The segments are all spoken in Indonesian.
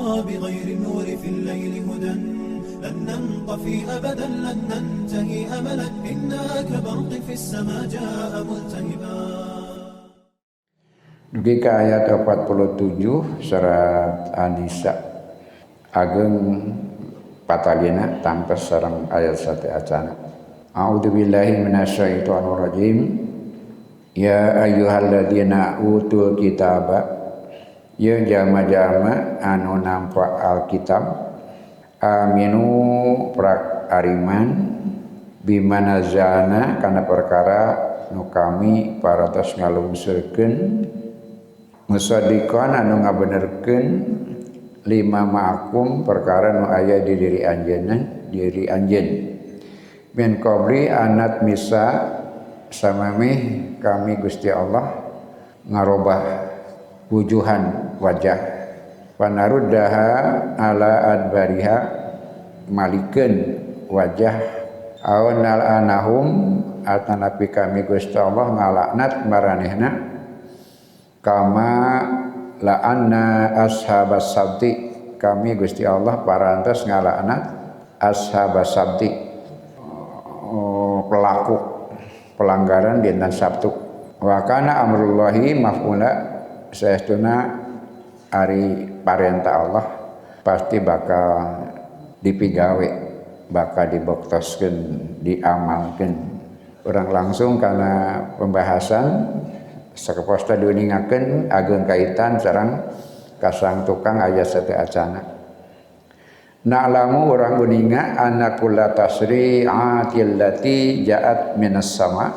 بغير النور في الليل هدى لن ننطفي أبدا لن ننتهي أملا إنا كبرق في السماء جاء ملتهبا. Dugi ka ayat 47 surat An-Nisa ageng patalina tangtos sareng ayat sate acana. A'udzubillahi minasyaitonir rajim. Ya ayyuhalladzina utul kitaba, ya jama-jama anu nampa alkitab, aminu prak ariman bimanazana kana perkara nu kami parantos ngalungsurkeun, musaddiqan anu ngabenerkeun lima ma'akum perkara nu aya di diri anjeun min qabli anat misa samameh kami Gusti Allah ngarobah wujuhan wajah panaruddaha ala adbariha malikeun wajah awnal anahum atanapi kami Gusti Allah ngalaknat maranehna kama la'anna ashabas sabti kami Gusti Allah parantos ngalaknat ashabas sabti pelaku pelanggaran dinten Sabtu. Wa kana amrullahi maf'ula saestuna ari parentah Allah pasti bakal dipigawe, bakal diboktoskeun, diamalkeun. Urang langsung karena pembahasan sakeposta diuningakeun ageng kaitan sareng kasang tukang aya sate acana. Na'lamu urang uninga anna kulla tasri'atil lati ja'at minas sama,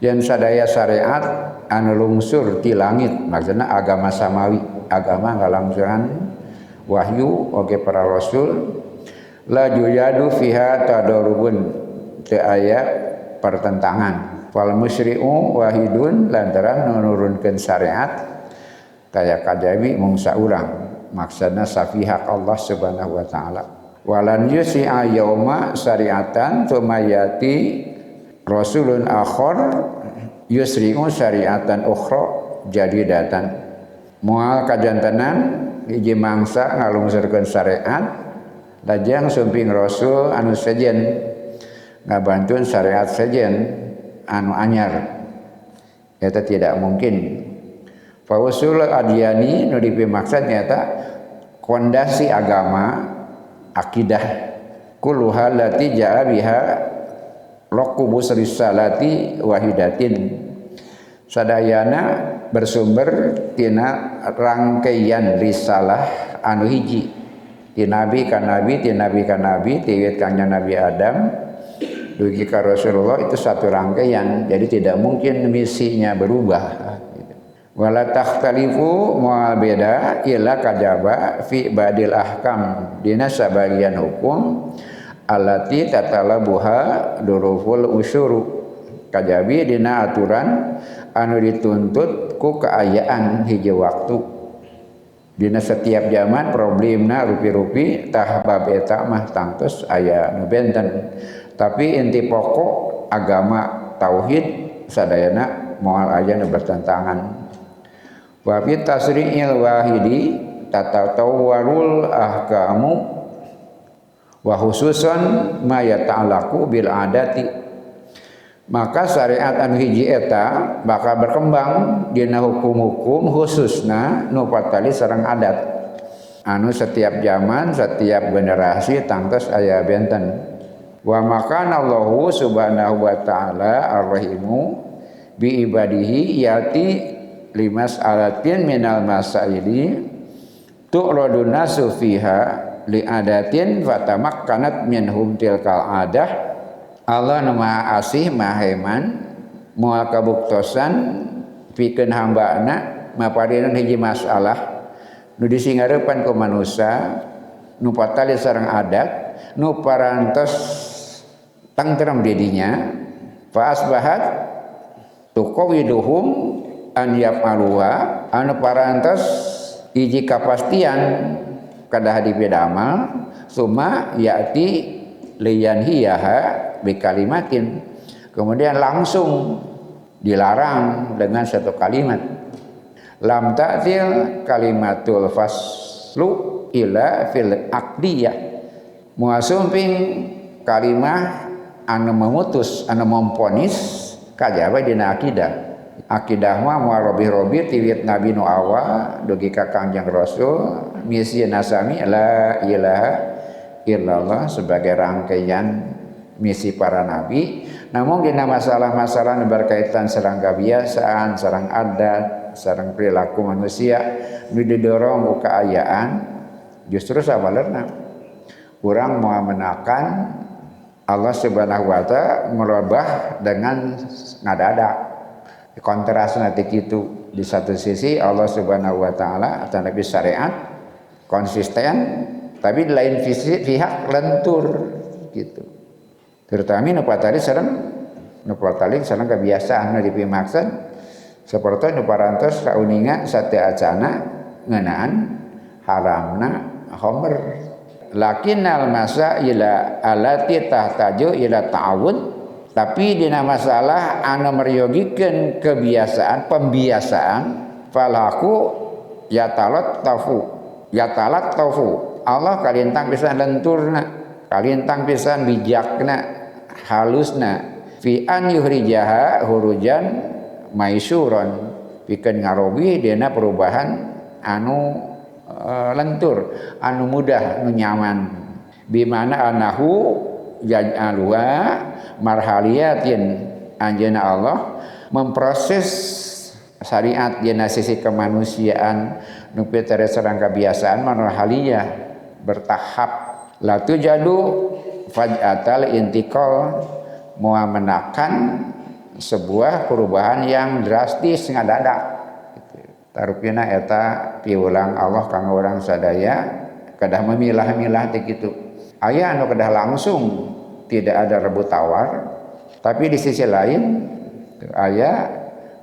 yen sadaya syariat anu lungsur ti langit maksudna agama samawi, agama ngalangsuran wahyu oge para rasul, la yujadu fiha tadarubun teu aya pertentangan. Fal musyri'u wahidun lantaran nurunkeun syariat kaya kajabi mung saurang maksudna safihak Allah subhanahu wa ta'ala. Walan yusi'a yauma syariatan tumayati rasulun akhor yusri'u syariatan ukhra jadidatan. Moal kajantenan hiji mangsa ngalungsurkeun syariat lajang sumping rasul anu sejen ngabantuan syariat sejen anu anyar. Eta tidak mungkin. Fausul adyani nu dipimaksud nyata fondasi agama akidah kulluha lati ja'a biha laqubus risalati wahidatin sadayana bersumber tina rangkaian risalah anu hiji ti nabi ka nabi ti nabi ka nabi ti wiwit kanjeng Nabi Adam dugi ka Rasulullah itu satu rangkaian, jadi tidak mungkin misinya berubah. Wala takhtalifu moal beda illa kajaba fi badil ahkam dina sabagian hukum allati tatalabuha duruful usuru kajabi dina aturan anu dituntut ku keayaan hiji waktu dina setiap zaman problemna rupi-rupi tah bab eta mah tangtos aya nu benten, tapi inti pokok agama tauhid sadayana moal aya nu bertentangan. Wa fi tasri'il wahidi tatatawwarul ahkamu wa khususan ma yata'allaqu bil adati. Maka syariat anu hiji eta bakal berkembang dina hukum-hukum khususna nu patali sareng adat anu setiap zaman setiap generasi tangtos aya benten. Wa makana Allahu subhanahu wa ta'ala ar-rahimu bi ibadihi yati limas alatin minal masaili tu'radun nasu fiha li adatin fatamakkanat minhum tilkal adah. Allah nu maha asih maha heman moal kabuktosan pikeun hambana maparinan hiji masalah nu disingareupan ku manusia nu patali sareng adat nu parantos tangtram didinya fa asbahat tuqawiduhum an yaf'aluha anu parantos hiji kapastian kadah dipedamal summa ya'ti liyan hiyaha bi kalimatin kemudian langsung dilarang dengan satu kalimat lam ta'til kalimatul faslu ila fil aqdiyah muasumping kalimah anu memutus anu memponis kajaba dina akidah mah moal robi-robi tiwit nabi nu awa dugi ka Kangjeng Rasul misi nasami la ilaha illallah sebagai rangkaian misi para nabi. Namun dina masalah-masalah nu berkaitan sareng kebiasaan, sareng adat, sareng perilaku manusia nu didorong ku kaayaan justru sabalerna urang moal menakan Allah Subhanahu wa taala merubah dengan ngadadak. Kontrasna teh kitu. Di satu sisi Allah Subhanahu wa taala atau nabi syariat konsisten, tapi di lain pihak lentur gitu. Terutama nu patali sareng kebiasaan nu dipimaksud saperti nu parantos kauninga sate acana ngeunaan haramna khamr. Lakinnal masaila allati tahtaju ila ta'awud, tapi dina masalah anu meryogikeun kebiasaan pembiasaan falaku yatalat tafu Allah kalintang pisan lenturna, kalintang pisan bijakna, halusna fi an yuhrijaha hurujan maisuron pikeun ngarobi dina perubahan anu lentur, anu mudah, anu nyaman. Bimana anahu yaj'alwa marhaliyatin, anjeunna Allah memproses syariat dina sisi kemanusiaan nu piteureut sareng kebiasaan marhaliyah bertahap. La tujadu faj'atal intiqal moal menakan sebuah perubahan yang drastis ngadadak. Tarupina eta piulang Allah kanggo urang sadaya kedah memilah-milah teh kitu. Aya anu kedah langsung tidak ada rebut tawar, tapi di sisi lain aya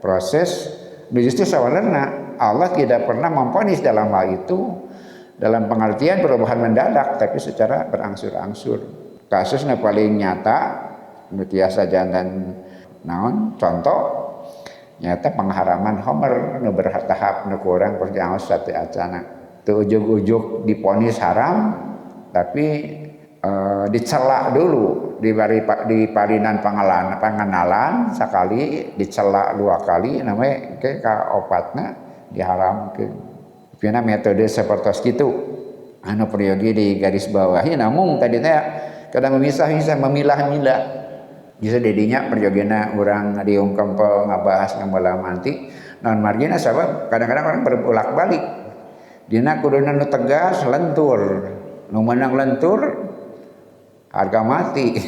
proses justru sawarna Allah tidak pernah memvonis dalam hal itu dalam pengertian perubahan mendadak, tapi secara berangsur-angsur. Kasusnya paling nyata nu tiasa jantan naon contoh nyata pengharaman khamr nu bertahap nu kurang perjangaos sate acana teu ujug-ujug diponis haram tapi dicela dulu di parinan pangenalan sakali dicela 2 kali namanya ke ka opatna diharamkeun. Pina metode sapertos kitu anu peryogi di garis bawahi namun tadi teh kadang memisah-misah memilah-milah. Bisa dedinya perjogena urang diungkempel ngabahas ngamala manti naon margina sabab kadang-kadang orang berbulak-balik dina kuduna nu tegas lentur nu meunang lentur harga mati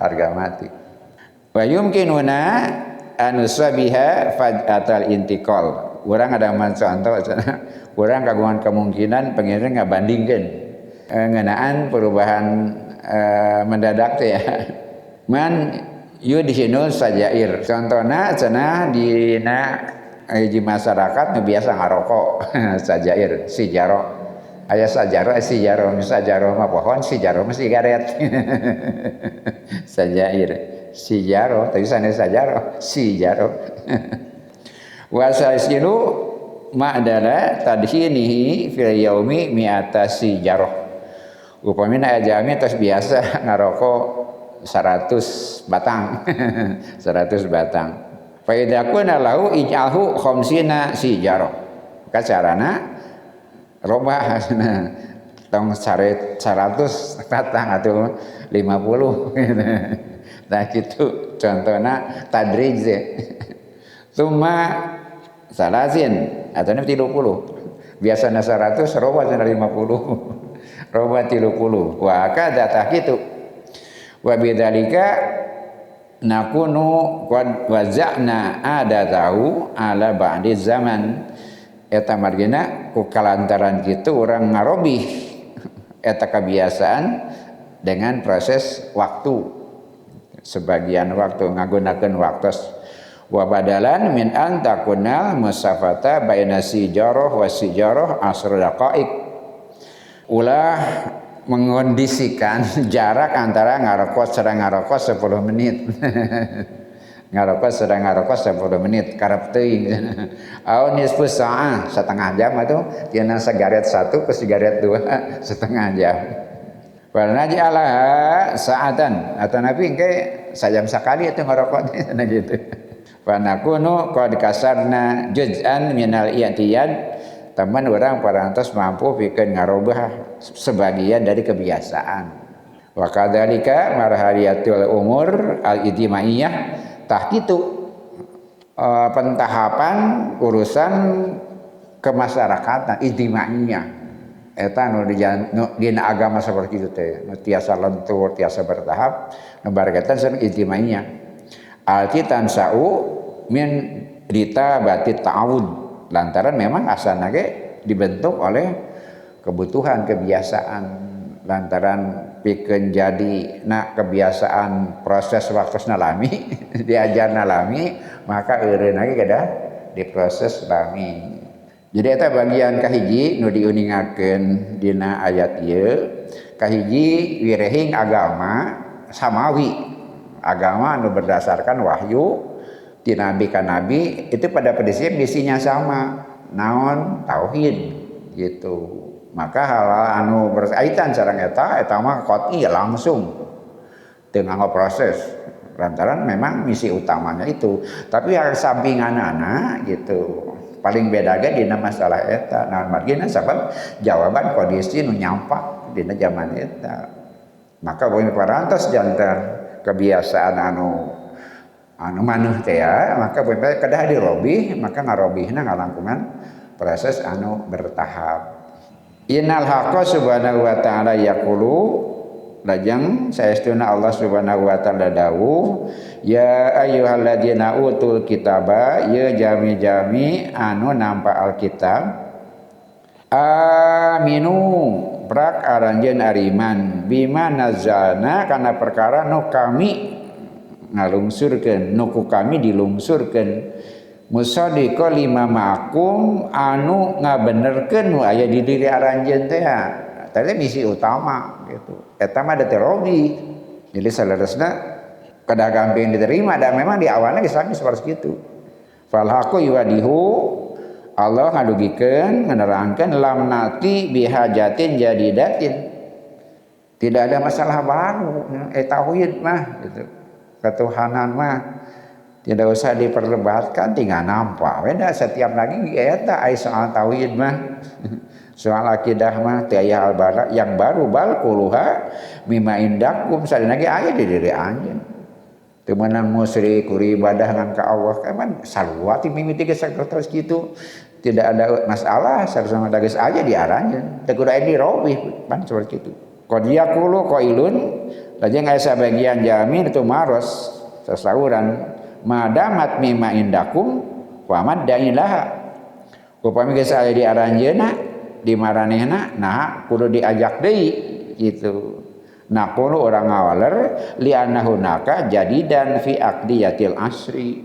harga mati wa yumkinuna anu sabiha faj'atal intiqal. Urang ada contoh urang kagungan kemungkinan pengiring ngabandingkeun ngeunaan perubahan mendadak teh ya. Man yudhinul sajair contohna cenah dina hiji masyarakat nu biasa ngarokok sajair sijaro aya sijaro mah pohon sijaro mah sigaret sajair sijaro tapi sanes sijaro wa sasilu ma'dala tadhinihi fil yaumi mi'ata sijaro upamina aya jami tos biasa ngarokok 100 batang 100 batang fa idza kuna lahu ij'alhu khamsina sijaro kacarana robah tong 100 batang atau 50 nah gitu contohna tadrij summa salasin atau 30 biasana 100 robah 50 robah 30 wa kadza tah kitu wa bidzalika nakunu qad waza'na adatahu ala ba'di zaman eta margina ku kalantaran kitu urang ngarobih eta kebiasaan dengan proses waktu sebagian waktu ngagunakeun waktos wa badalan min an takunal musafata baina sijarah wa sijarah asr daqaiq ulah mengondisikan jarak antara ngarokok sareng ngarokok 10 menit ngarokok sedang ngarokok 10 menit karep teuing au nisfu saah setengah jam atuh tina sigaret 1 ke sigaret 2 setengah jam wal naj'alaha sa'atan atau nabi engke sajam sakali itu ngarokok nah gitu wa nakunu qad kasarna juz'an minal i'tiyad teman orang parantos mampu pikeun ngarobah sebagian dari kebiasaan wa kadzalika marhaliyatul umur al-ijtimaiyah tah kitu pentahapan urusan kemasyarakatan ijtimaiyah eta nu dina agama saperti kitu teh nu tiasa lentur tiasa bertahap nu barengkeun sareng ijtimaiyah alkitan sa'u min rita batit ta'awud lantaran memang asalna ge dibentuk oleh kebutuhan kebiasaan lantaran pikeun jadi kebiasaan proses waktu nalami diajar nalami maka eureun lagi kedah diproses lami jadi eta bagian kahiji nu diuningakeun dina ayat ieu kahiji wirehing agama samawi agama nu berdasarkan wahyu ti nabi ka nabi itu pada prinsip misinya sama naon tauhid gitu maka hal-hal anu berkaitan sareng eta mah qat'i langsung teu nganggo proses lantaran memang misi utamanya itu tapi yang sampinganana gitu paling beda ge dina masalah eta naon margina sabab jawaban kondisi nu nyampak dina zaman eta maka poin parantos janten kebiasaan anu maneuh teh ya maka poin kedah dirobih maka ngarobihna ngalangkungan proses anu bertahap. Innal haqqa subhanahu wa ta'ala yaqulu lajeng saestuna Allah subhanahu wa ta'ala dawuh ya ayyuhalladzina utul kitaba ya jami-jami anu nampa alkitab aminu prak aranjeun ariman bima nazzalna kana perkara nu kami ngalungsurkeun nu ku kami dilungsurkeun musaddiqo lima ma'akum anu ngabenerkeun nu aya di diri aranjeun teh tadi misi utama gitu eta mah da terobi jadi salerosna kada gampang diterima dan memang di awalnya Islam seperti itu fal haqu yuwadihu Allah ngadugikeun nganerangkeun lam nati bihajatin jadidatin tidak ada masalah baru tauhid mah gitu ketuhanan mah tidak usah diperdebatkan tinggal nampak beda setiap lagi eta ai soal tauhid mah soal akidah mah teu aya hal yang baru bal kuluha mimma indakum sadina ge aya di diri anjeun teu meunang musyrik kudu ibadah ngan ka Allah kan sarua ti mimiti ge terus kitu tidak ada masalah sareng dages aja di aranjeun teu kudu aya dirobih pan seperti itu qad yaqulu qailun lajeng aya sabagian jamin itu maros sasauran madamat mimma indakum wa madda'ilaha upami geus aya di aranjeunna di maranehna nah kudu diajak deui gitu nah kudu orang ngawaler li annahu naka jadidan fi aqdiyatil asri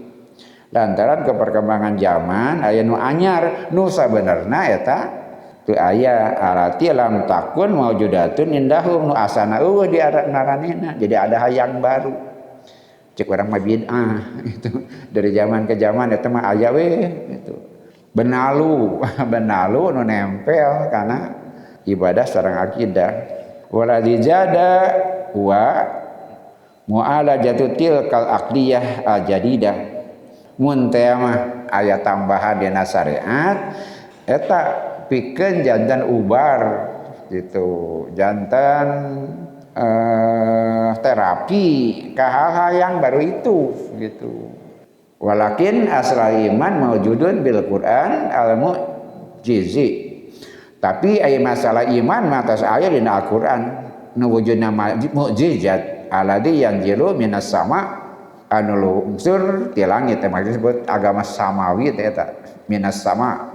lantaran keperkembangan zaman aya nu anyar nu sabenerna eta teu aya arati lam takun maujudatun indahum nu asana eueuh di maranehna jadi ada hayang baru cek orang mah bid'ah gitu dari zaman ke zaman eta mah aya we gitu benalu nu nempel karena ibadah sareng akidah wala dijada wa mu'alajatu tilkal aqdiyah al-jadidah mun teh mah aya tambahan dina syariat eta pikeun jantan ubar gitu jantan terapi ke hal-hal yang baru itu gitu. Walakin asal iman maujudun bil Quran al mu'jizi. Tapi aya masalah iman matas aya dina Al-Qur'an nu wujudna mukjizat alladzi yanzilu minas sama anu lungsur ti langit teh disebut agama samawi teh eta minas sama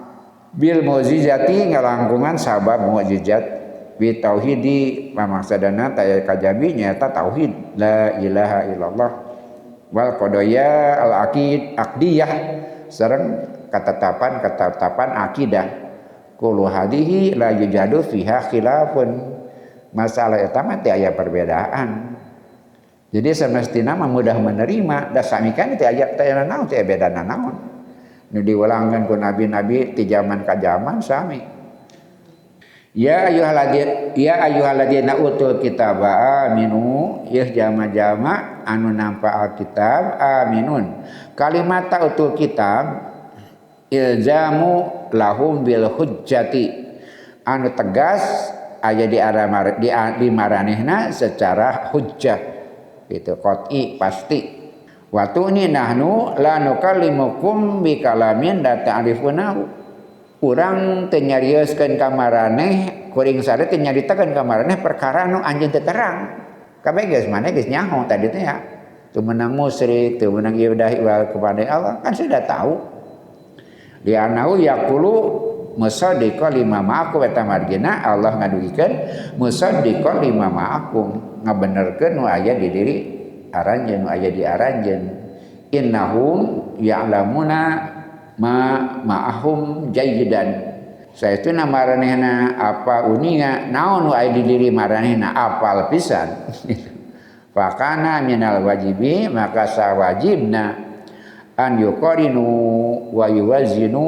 bil mukjizati ngalangkungan sabab mukjizat bi tauhidi mamaksadana ta kajabi nyaeta tauhid la ilaha illallah wal qadaya al aqdiyah sareng ketetapan akidah kullu hadihi la yujadu fiha khilafun masalah eta mah teu aya perbedaan Jadi semestina mah mudah menerima, da sami kan teh aya teh naon teh beda naon. Nu diulangkeun ku nabi-nabi ti zaman ka zaman sami. Ya ayyuhalladzina utul kitaba aminu, ya jama-jama anu nampa alkitab aminun. Kalimat utul kitab ilzamu lahum bil hujjati, anu tegas aya di maranehna secara hujjah itu qat'i pasti. Waktu ini nahnu la nukallimukum bi kalamin la ta'rifunahu. Urang teu nyarieuskeun ka maraneh kuring sare teu nyaritakeun ka maraneh perkara nu anjeun teu terang. Kabeh geus maneh geus nyaho tadi teh ya. Teu meunang musyrik, teu meunang ibadah kepada Allah kan sudah tahu. Di anahu yaqulu musaddiqan lima ma'akum eta margina Allah ngadugikeun musaddiqan lima ma'akum, ngabenerkeun nu aya di diri aranjeun, nu aya di aranjeun. Innahum ya'lamuna ma ma'ahum jayyidan. Saestuna maranehna apa uninga naon nu aya di diri maranehna apal pisan. Fakana minal wajibi, maka sawajibna an yuqarinu wa yuwazinu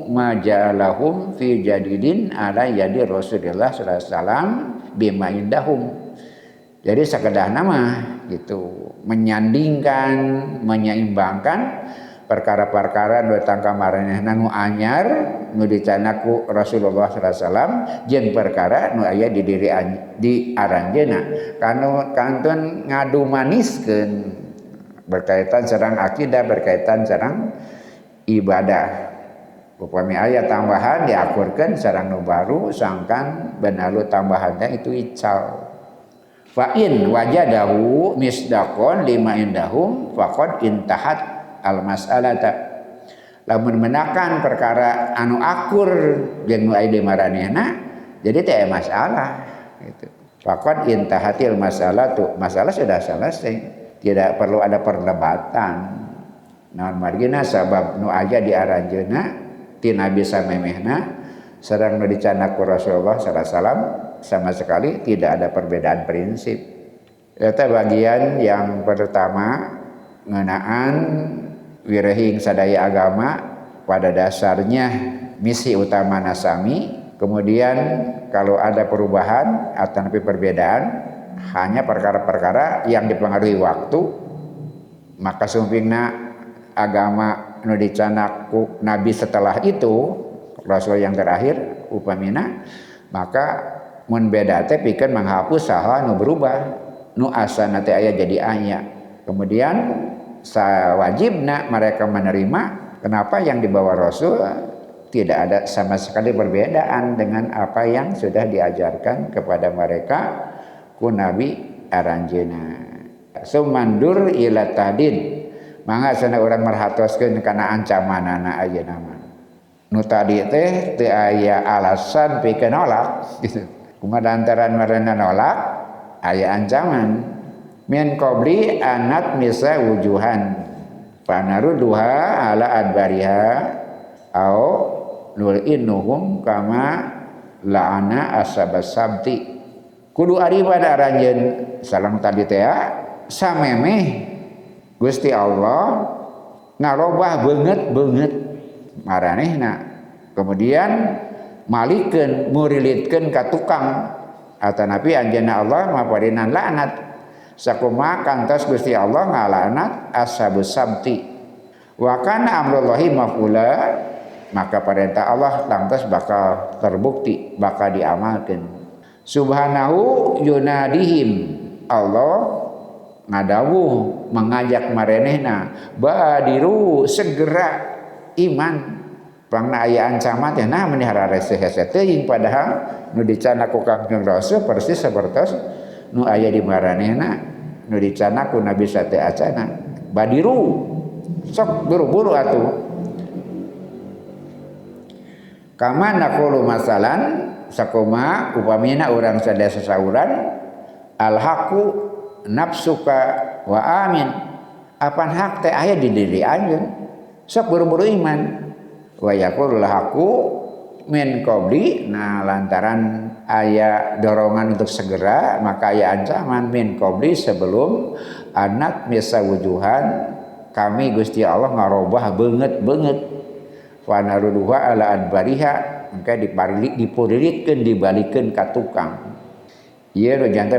ma ja'alahum fi jadidin ala yadi Rasulullah sallallahu alaihi wasallam bima indahum. Jadi sakedahna mah gitu menyandingkan, menyeimbangkan perkara-perkara nu datang ka maranehna nu anyar nu dicana ku Rasulullah sallallahu alaihi wasallam jeung perkara nu aya di diri di aranjeunna kantun ngadu maniskeun berkaitan sareng akidah, berkaitan sareng ibadah. Upami aya tambahan diakurkeun sareng nu baru sangkan benalu tambahannya itu ical. Fa in wajadahu misdaqon lima indahum faqad intahat al mas'alata. Lamun menakan perkara anu akur jeung nu aya di maranehna jadi teh masalah gitu. Faqad intahatil masalatu, masalah sudah selesai. Tidak perlu ada perdebatan. Naon margina sabab nu aya di aranjeunna ti Nabi samemehna sareng nu dicana ku Rasulullah sallallahu alaihi wasallam sama sekali tidak ada perbedaan prinsip. Eta bagian yang pertama ngeunaan wirehing sadaya agama pada dasarnya misi utama nasami. Kemudian kalau ada perubahan atau perbedaan hanya perkara-perkara yang dipengaruhi waktu, maka sumpingna agama nu dicana ku Nabi setelah itu Rasul yang terakhir upamina, maka mun beda teh pikeun menghapus saha nu berubah, nu asana teh aya jadi aya. Kemudian sawajibna mereka menerima kenapa yang dibawa Rasul tidak ada sama sekali perbedaan dengan apa yang sudah diajarkan kepada mereka ku Nabi aranjeuna. Sumandur ila tadid, mangga sana urang merhatoskeun kana ancamanana ayeuna mah. Nu tadi teh teu aya alasan pikeun nolak gitu. Kumaha lantaran marana nolak aya ancaman. Min qabli anat misa wujuhan panaruduha ala adbariha au nul'inuhum kama la'ana ashabas sabti. Kudu ari pada aranjeun salang tadi teh samemeh Gusti Allah ngarobah beungeut maranehna, kemudian malikeun murilitkeun ka tukang atanapi anjeunna Allah maparinan laknat sakumaha kantos Gusti Allah ngalaknat ashabus sabti. Wa kana amrullahi maf'ula, maka perintah Allah lantas bakal terbukti, bakal diamalkeun. Subhanahu yunadihim, Allah ngadawuh mengajak maranehna badiru segera iman. Pangna aya ancaman teh nah menihara reseh-reseh teuing padahal nu dicana ku Kangjeng Rasul persis sapertos nu aya di maranehna nu dicana ku Nabi sate acana. Badiru sok buru-buru atuh. Kama naqulu masalan sakoma upamina urang sadaya sasauran alhaqu nafsuka wa amin, apan hak teh aya di diri anjeun sok buru-buru iman. Wa yaqulul haqu min qabli, nah lantaran aya dorongan untuk segera, maka aya ancaman min qabli sebelum anak misa wujuhan kami Gusti Allah ngarobah banget wa naruduha ala adbariha maka dipulirikeun dibalikeun ka tukang. Ieu nu janten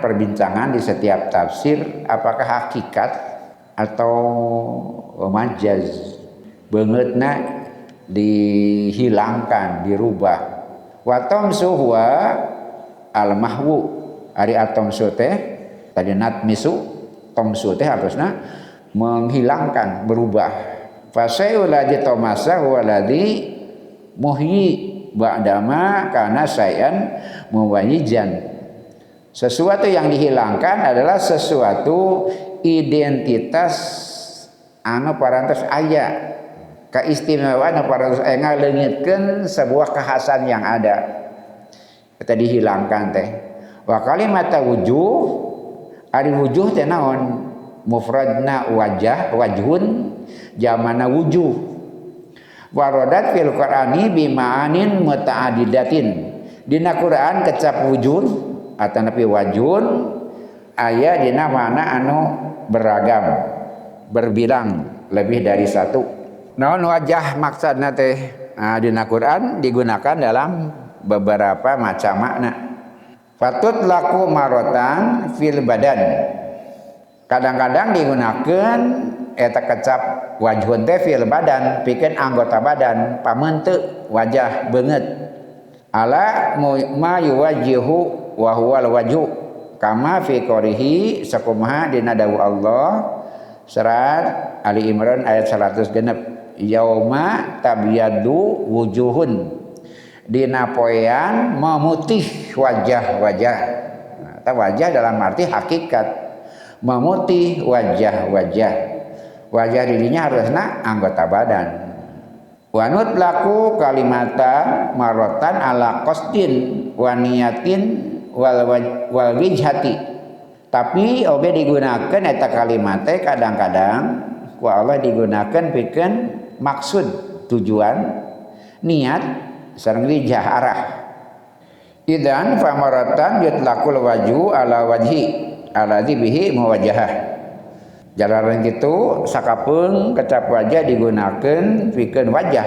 perbincangan di setiap tafsir apakah hakikat atau majaz beungeutna dihilangkan, dirubah. Wa tamsu huwa al mahwu ari atamsu teh tadi natmisu tamsu teh harusna menghilangkan, berubah. Fasayul ladzi tamasa huwa ladzi muhyi ba'dama kana sayan muwayyijan. Sesuatu yang dihilangkan adalah sesuatu identitas anu parantos aya, keistimewaan anu parantos aya ngaleungitkeun sebuah kekhasan yang ada. Kita dihilangkan teh. Wa kalimata wujuh ari wujuh teh naon? Mufradna wajah, wajhun jamana wujuh. Warodat fil Qur'ani bima'anin muta'adidatin. Dina Quran kecap wujud atau napi wajun aya dina mana anu beragam, berbilang lebih dari satu. Naon wajah maksudna teh dina Quran digunakan dalam beberapa macam makna. Fatut laku marotan fil badan. Kadang-kadang digunakan eta kecap wajhun teh fil badan pikeun anggota badan pamenteu wajah beungeut ala ma yuwajjihu wa huwal wajhu kama fi qorihi sakumaha dina dawuh Allah surat Ali Imran ayat 100 yauma tabyadu wujuhun dina poean memutih wajah-wajah. Nah, wajah dalam arti hakikat memutih wajah-wajah. Wajah dirinya harusna anggota badan. Wanut laku kalimata marotan ala qasdin wa niyatin wal wijhati. Tapi oge digunakan eta kalimat teh kadang-kadang ku Allah digunakan pikeun maksud, tujuan, niat sareng wijah arah. Idan famaratan yutlaqul waju ala wajhi alladzi bihi muwajjahah. Jalaran kitu sakapeung kecap wajah digunakeun pikeun wajah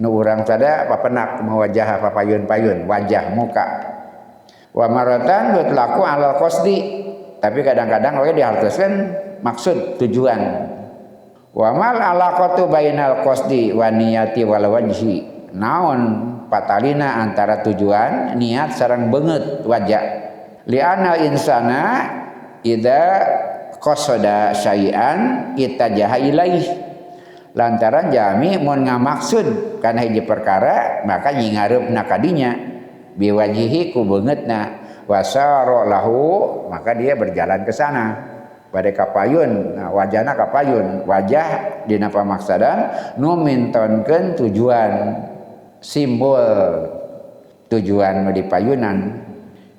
nu urang sada papenak mawajah papayun-payun wajah muka. Wa maratan yutlaqu alal qasdi tapi kadang-kadang oge dihartoskeun maksud tujuan. Wa mal alaqatu bainal qasdi wa niyati wal wajhi. Naon patalina antara tujuan, niat sareng beungeut wajah. Li'anal insana idza qasada syai'an itajaha ilaih. Lantaran jami mun ngamaksud kana hiji perkara maka nyingareupna ka dinya biwajihi ku beungeutna wasara lahu maka dia berjalan ke sana bade kapayun. Nah, wajahna kapayun, wajah dina pamaksadan nu mintonkeun tujuan, simbol tujuan nu dipayunan.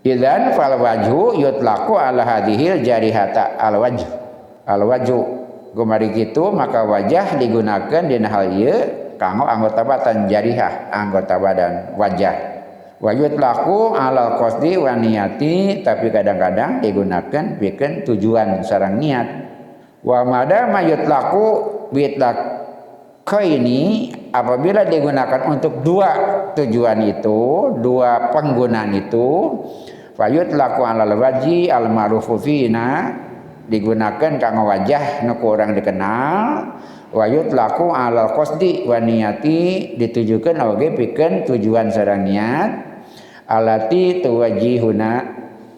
Idzan fal wajhu yutlaqu ala hadhil jarihata al wajhu gumari kitu maka wajah digunakan dina hal ieu kanggo anggota badan jarihah anggota badan wajah wa yutlaqu ala qasdi wa niyati tapi kadang-kadang digunakan pikeun tujuan sareng niat wa madama yutlaqu bitlaqaini apabila digunakan untuk dua tujuan itu, dua penggunaan itu fayutlaqu alal wajhi al ma'rufu fina digunakan kanggo wajah nu kurang dikenal wa yutlaqu alal qasdi wa niyati ditujukeun oge pikeun tujuan sareng niat alati tuwajihuna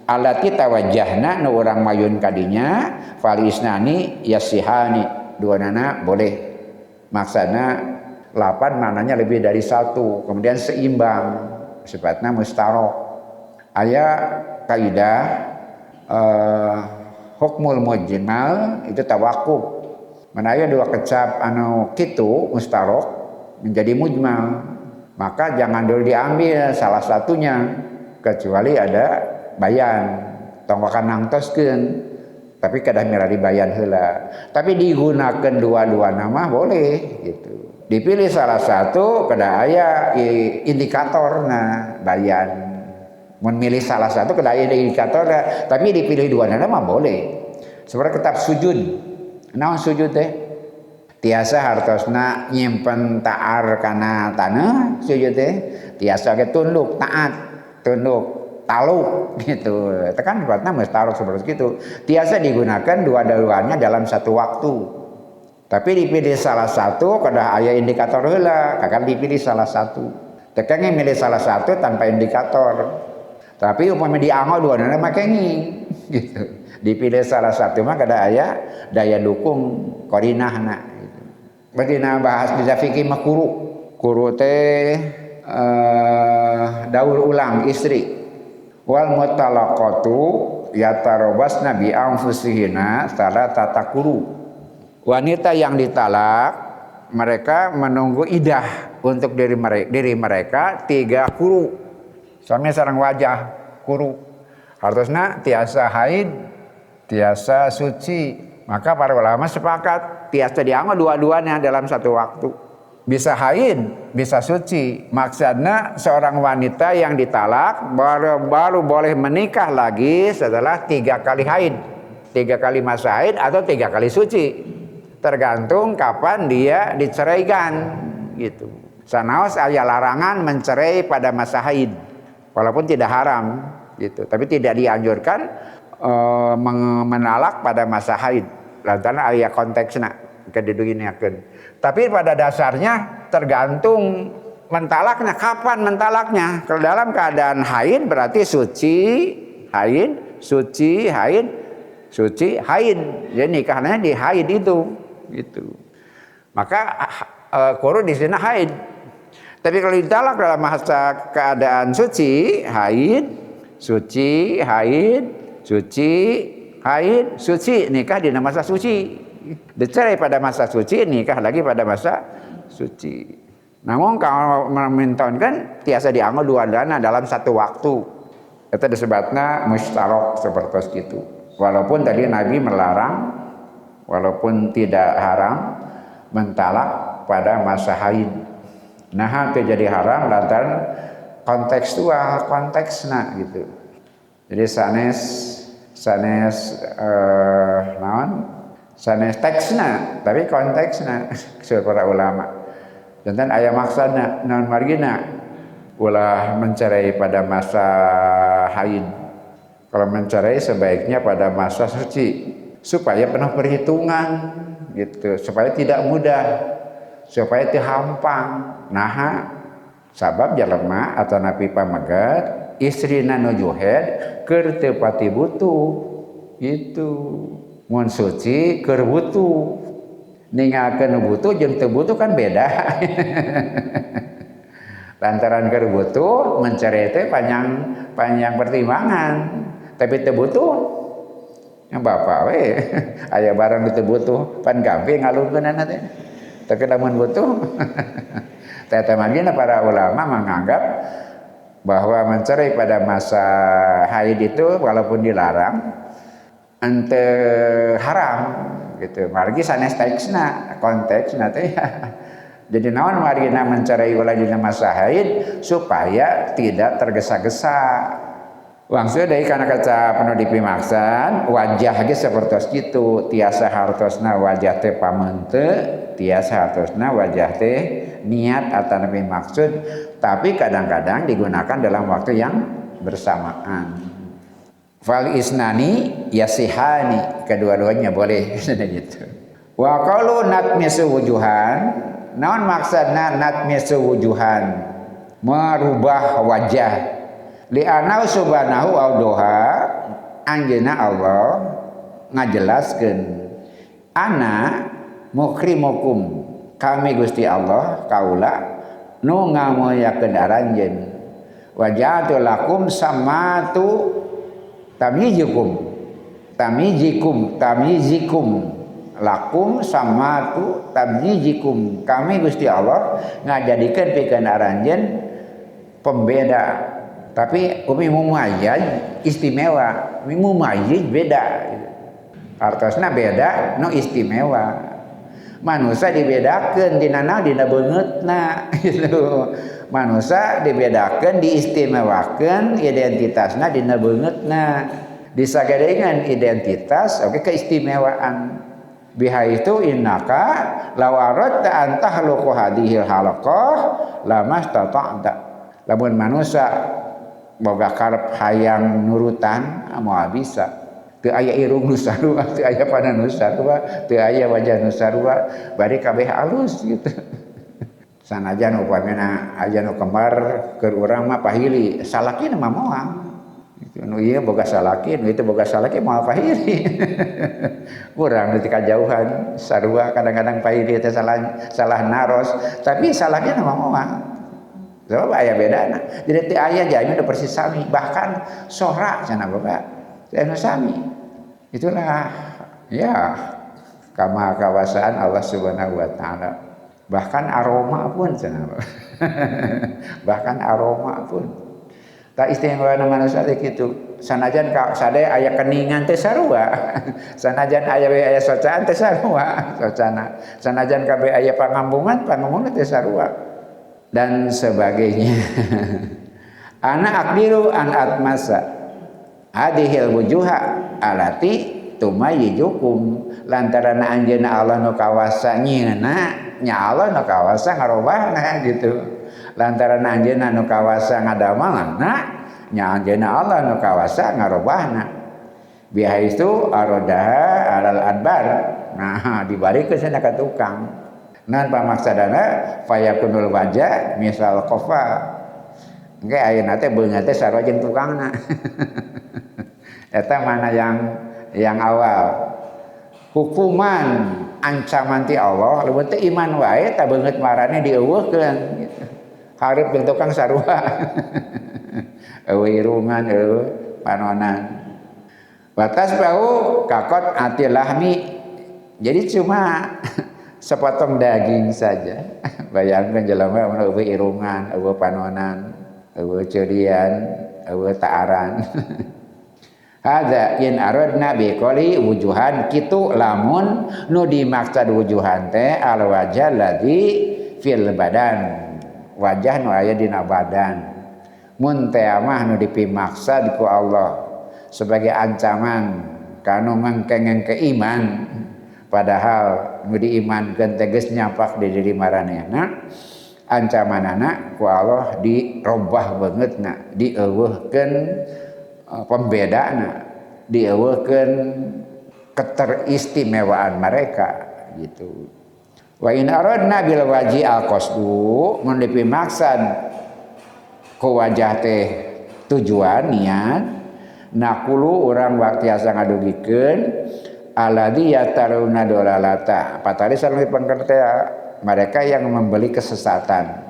alati tawajjahna nu urang mayun kadinya falisnani yasihani duanana boleh maksana lapan maknanya lebih dari satu kemudian seimbang sifatnya mustarok. Aya kaidah hukmul mujmal itu tawakuf. Manaya dua kecap anu kitu mustarok menjadi mujmal, maka jangan dulu diambil salah satunya kecuali ada bayan tonggokan nangtoskeun tapi kadah mirari bayan heula. Tapi digunakan dua-dua nama boleh gitu. Dipilih salah satu kada aya indikator na dayan. Mun milih salah satu kada aya indikator, tapi dipilih dua mah boleh. Seperti kitab sujud. Naon sujud teh? Tiasa hartosna nyimpen ta'ar kana taneuh sujud teh. Tiasa ge tunduk taat, tunduk taluk gitu. Tekan buatna mesti taluk seperti itu. Tiasa digunakan dua-duanya dalam satu waktu. Tapi dipilih salah satu kada aya indikator heula, kakak dipilih salah satu. Tekenge milih salah satu tanpa indikator. Tapi umpama dianggo duana mah kenging gitu. Dipilih salah satu mah kada aya daya dukung qarinahna gitu. Bagina bahas di fikih mah kuru. Kuru teh daur ulang istri. Wal mutalaqatu yatarabasna bi anfusihina salatata kuru. Wanita yang ditalak, mereka menunggu idah untuk diri mereka 3 kuru. Suami sareng wajah kuru. Hartosna tiasa haid, tiasa suci. Maka para ulama sepakat tiasa dianggo dua-duanya dalam satu waktu. Bisa haid, bisa suci. Maksudnya seorang wanita yang ditalak baru boleh menikah lagi setelah 3 kali haid. 3 kali masa haid atau 3 kali suci. Tergantung kapan dia diceraikan gitu. Sanaos aya larangan mencerai pada masa haid walaupun tidak haram gitu, tapi tidak dianjurkan menalak pada masa haid lantaran aya konteksna kediduginakeun. Tapi pada dasarnya tergantung mentalaknya kapan mentalaknya. Kalau dalam keadaan haid berarti suci, haid, suci, haid, suci, haid. Jadi nikahnya di haid itu gitu. Maka kuru di sini haid. Tapi kalau ditalak dalam masa keadaan suci, haid, suci, haid, suci, haid, suci, nikah di masa suci. Dicerai pada masa suci, nikah lagi pada masa suci. Namun kalau memintakan tiasa dianggo dua-duanya dalam satu waktu. Itu disebutnya mustarok seperti itu. Walaupun tadi Nabi melarang, walaupun tidak haram mentalak pada masa haid. Nah, itu jadi haram lantaran kontekstual, konteksna gitu. Jadi sanes teksna, tapi konteksna para ulama. Dan aya maksudna naon margina ulah mencerai pada masa haid. Kalau mencerai sebaiknya pada masa suci supaya penuh perhitungan gitu, supaya tidak mudah, supaya teu hampang. Nah, sabab jalema atau napi pamagat istrina nujuhed keur teu pati butuh gitu. Mun suci keur butuh. Ninggalkeun butuh jeung teu butuh kan beda. Lantaran keur butuh mencerai teh panjang pertimbangan. Tapi teu butuh yang bapak we aya barang teu butuh pan gampang ngalungkeunana teh. Tapi lamun butuh teh magina para ulama menganggap bahwa mencerai pada masa haid itu walaupun dilarang ante haram gitu. Margi sanes teksna konteksna teh. Jadi naon margina mencerai ulah dina masa haid supaya tidak tergesa-gesa. Wangsul dari kana kaca penuh dipimaksan wajah ge sapertos kitu, tiasa hartosna wajah teh pamenteun, tiasa hartosna wajah teh niat atau nabi maksud, tapi kadang-kadang digunakan dalam waktu yang bersamaan. Fal isnani yasihani, kedua-duanya boleh gitu. Wa qalu natmisu wujuhan, naon maksudna natmisu wujuhan? Merubah wajah. Li'anau subhanahu audoha anjeunna Allah ngajelaskeun ana mukrimukum kami Gusti Allah kaula nu ngamuyakeun aranjeun waja'atu lakum samatu tamijikum lakum samatu tamijikum kami Gusti Allah ngajadikeun pikeun aranjeun pembeda. Tapi umi mumayyaz istimewa, umi mumayyiz beda. Artosna beda, no istimewa. Manusia dibedakeun dina naon dina beungeutna gitu. Manusia dibedakeun diistimewakeun identitasna dina beungeutna. Disagadeungan identitas oke keistimewaan. Biha itu innaka law aradta an tahluqa hadhil halaqah lamastata'ta. Lamun manusia boga karep hayang nurutan moal bisa. Teu aya irung nu sarua, teu aya pana nu sarua, teu aya wajah nu sarua, bari kabeh alus gitu. Sanajan upamina aya nu kembar keur urang mah pahili, salakina mah moal. Gitu. Nu ieu boga salaki, nu itu boga salaki moal pahili. Urang nu kajauhan sarua kadang-kadang pahili teh salah naros, tapi salakina mah moal. Sebab aya bedana. Jadi teu aya jami nu persis sami, bahkan sorak cenah bapak. Teu sami. Itulah ya kawasaan Allah Subhanahu wa taala. Bahkan aroma pun cenah. Bahkan aroma pun. Tak istimewana manusia teh kitu. Sanajan ka sadaya aya keningan teh sarua. Sanajan aya socaan teh sarua socana. Sanajan kabeh aya pangambungan teh sarua dan sebagainya. Ana akdiru an atmasa hadhil wujuha alati tumayyijukum lantaran anjeunna Allah nu kawasa nyieuna nya Allah nu kawasa ngarobahna gitu. Lantaran anjeunna nu kawasa ngadamalna nya anjeunna Allah nu kawasa ngarobahna. Biha itu arodaha alal adbar. Nah, dibarikeun cenah ka tukang. Naon pamaksadana fayakunul wajah misal qafa. Engke ayeuna teh beungeut teh sarua jeung tukangna. Eta mana yang awal. Hukuman ancaman ti Allah leuwih teh iman wae ta beungeut marane dieuweuhkeun gitu. Hareup jeung tukang sarua. Eueuh irungan eueuh panonan. Batas bau kakot ati lahmi. Jadi cuma sepotong daging saja. Bayangkeun jelema mun eueuh irungan, eueuh panonan, eueuh ceurian, eueuh taaran. Hadza in aradna bi qali wujuhan kitu lamun nu dimaksud wujuhan teh al wajah ladzi fil badan. Wajah nu aya dina badan. Mun teh mah nu dipimaksud ku Allah sebagai ancaman kanu mangkengeng keiman padahal nu diimankeun teh geus nyapak di diri maranehna ancamanana ku Allah dirobah beungeutna dieuweuhkeun pembedana dieuweuhkeun keteristimewaan mereka gitu. Wa in aradna bil waji al qasdu mun dipimaksud ku wajah teh tujuan niat nakulu urang waktiasa ngadugikeun alladzi yataruna dolalata patari sareng pengertea mereka yang membeli kesesatan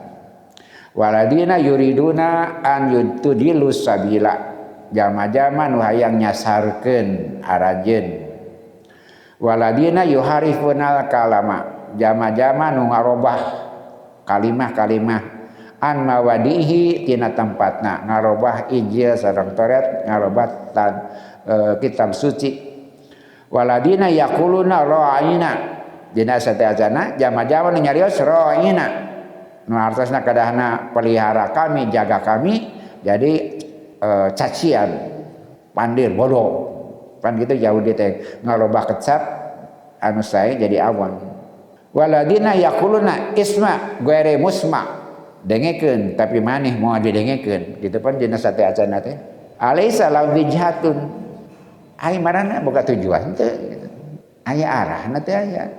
waladina yuriduna an yutudilus sabila jama-jama nu hayang nyasarkeun arajeun waladina yuharifunal kalama jama-jama nu ngarobah kalimah-kalimah an mawadihi tina tempatna ngarobah Injil sareng Taurat ngarobah kitab suci waladina yaquluna ra'ina dina sateasana jama-jama nu nyarios ra'ina nu artosna kadahna pelihara kami jaga kami jadi cacian pandir bodoh pan gitu jauh di teh ngalobah kecap anu sae jadi awan waladina yaquluna isma ghairi musma dengekeun tapi maneh moal didengekeun gitu pan dina sateasana teh alaisa lahu wijhatun ai marana boga tujuan teh gitu. Aya arahna teh aya.